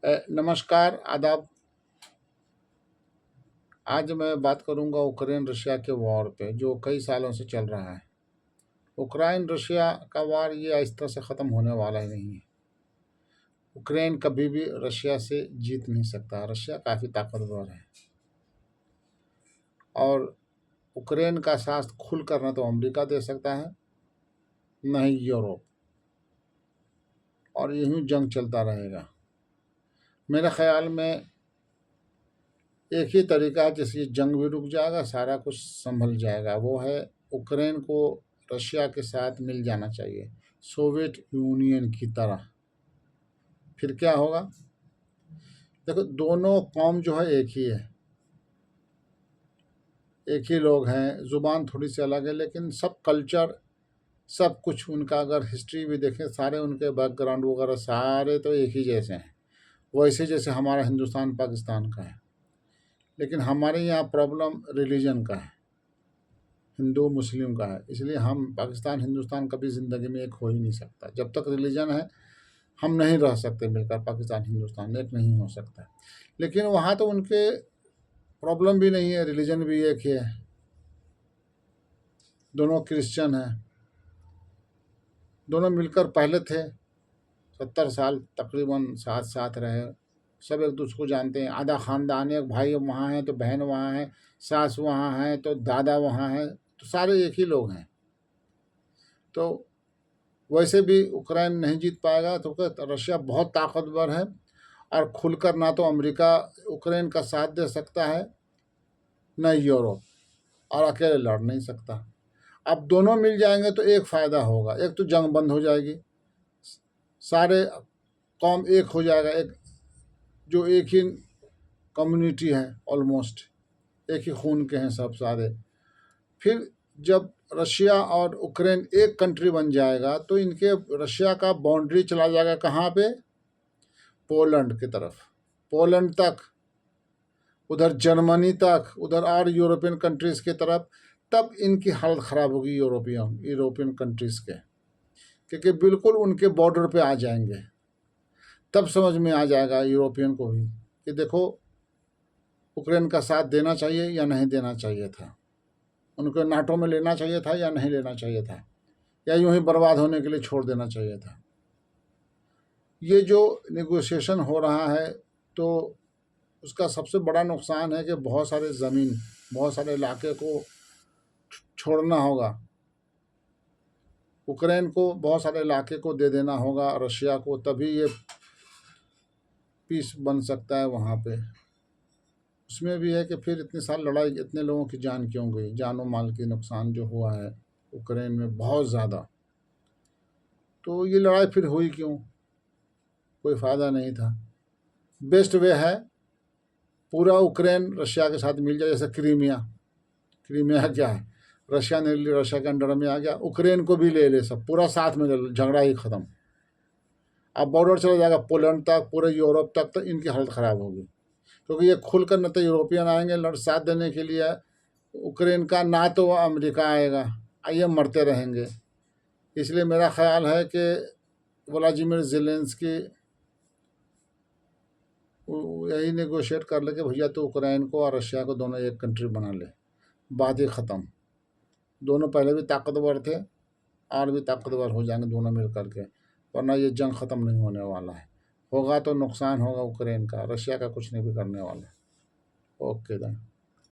नमस्कार, आदाब। आज मैं बात करूंगा यूक्रेन रशिया के वॉर पे, जो कई सालों से चल रहा है। यूक्रेन रशिया का वॉर ये इस तरह से ख़त्म होने वाला ही नहीं है। यूक्रेन कभी भी रशिया से जीत नहीं सकता। रशिया काफ़ी ताकतवर है और यूक्रेन का साथ खुल कर न तो अमेरिका दे सकता है, न ही यूरोप, और यूं जंग चलता रहेगा। मेरे ख्याल में एक ही तरीका है जिससे जंग भी रुक जाएगा, सारा कुछ संभल जाएगा। वो है यूक्रेन को रशिया के साथ मिल जाना चाहिए, सोवियत यूनियन की तरह। फिर क्या होगा? देखो, दोनों कौम जो है एक ही है, एक ही लोग हैं। ज़ुबान थोड़ी सी अलग है, लेकिन सब कल्चर, सब कुछ उनका अगर हिस्ट्री भी देखें, सारे उनके बैकग्राउंड वगैरह सारे तो एक ही जैसे हैं। वैसे जैसे हमारा हिंदुस्तान पाकिस्तान का है, लेकिन हमारे यहाँ प्रॉब्लम रिलीजन का है, हिंदू मुस्लिम का है। इसलिए हम पाकिस्तान हिंदुस्तान कभी ज़िंदगी में एक हो ही नहीं सकता। जब तक रिलीजन है हम नहीं रह सकते मिलकर। पाकिस्तान हिंदुस्तान एक नहीं हो सकता। लेकिन वहाँ तो उनके प्रॉब्लम भी नहीं है, रिलीजन भी एक ही है, दोनों क्रिश्चियन हैं। दोनों मिलकर पहले थे 70 साल तकरीबन साथ साथ रहे, सब एक दूसरे को जानते हैं। आधा ख़ानदान, एक भाई वहाँ है तो बहन वहाँ है, सास वहाँ है तो दादा वहाँ है, तो सारे एक ही लोग हैं। तो वैसे भी यूक्रेन नहीं जीत पाएगा। तो रशिया बहुत ताकतवर है और खुलकर ना तो अमेरिका यूक्रेन का साथ दे सकता है, न यूरोप, और अकेले लड़ नहीं सकता। अब दोनों मिल जाएंगे तो एक फ़ायदा होगा। एक तो जंग बंद हो जाएगी, सारे कौम एक हो जाएगा, एक जो एक ही कम्युनिटी है, ऑलमोस्ट एक ही खून के हैं सब सारे। फिर जब रशिया और यूक्रेन एक कंट्री बन जाएगा तो इनके रशिया का बाउंड्री चला जाएगा कहाँ पे? पोलैंड की तरफ, पोलैंड तक, उधर जर्मनी तक, उधर और यूरोपियन कंट्रीज़ की तरफ। तब इनकी हालत ख़राब होगी यूरोपियन कंट्रीज़ के, क्योंकि बिल्कुल उनके बॉर्डर पे आ जाएंगे। तब समझ में आ जाएगा यूरोपियन को भी कि देखो, यूक्रेन का साथ देना चाहिए या नहीं देना चाहिए था, उनको नाटो में लेना चाहिए था या नहीं लेना चाहिए था, या यूं ही बर्बाद होने के लिए छोड़ देना चाहिए था। ये जो नेगोशिएशन हो रहा है, तो उसका सबसे बड़ा नुकसान है कि बहुत सारे ज़मीन, बहुत सारे इलाके को छोड़ना होगा। यूक्रेन को बहुत सारे इलाके को दे देना होगा रशिया को, तभी ये पीस बन सकता है वहाँ पे। उसमें भी है कि फिर इतने साल लड़ाई, इतने लोगों की जान क्यों गई, जानो माल की नुकसान जो हुआ है यूक्रेन में बहुत ज़्यादा। तो ये लड़ाई फिर हुई क्यों? कोई फ़ायदा नहीं था। बेस्ट वे है पूरा यूक्रेन रशिया के साथ मिल जाए, जैसे क्रीमिया। क्रीमिया क्या है, रशिया ने रशिया के अंडर में आ गया, यूक्रेन को भी ले ले, सब पूरा साथ में ले लो, झगड़ा ही ख़त्म। अब बॉर्डर चला जाएगा पोलैंड तक, पूरे यूरोप तक, तो इनकी हालत ख़राब होगी। क्योंकि ये खुलकर न तो यूरोपियन आएंगे लड़ साथ देने के लिए यूक्रेन का, ना तो अमेरिका आएगा, ये मरते रहेंगे। इसलिए मेरा ख्याल है कि व्लादिमीर ज़ेलेंस्की यही नेगोशिएट कर ले कि भैया तो यूक्रेन को और रशिया को दोनों एक कंट्री बना ले, बात ही ख़त्म। दोनों पहले भी ताकतवर थे और भी ताकतवर हो जाएंगे दोनों मिल करके, वरना ये जंग ख़त्म नहीं होने वाला है। होगा तो नुकसान होगा यूक्रेन का, रशिया का कुछ नहीं भी करने वाला है। Okay then.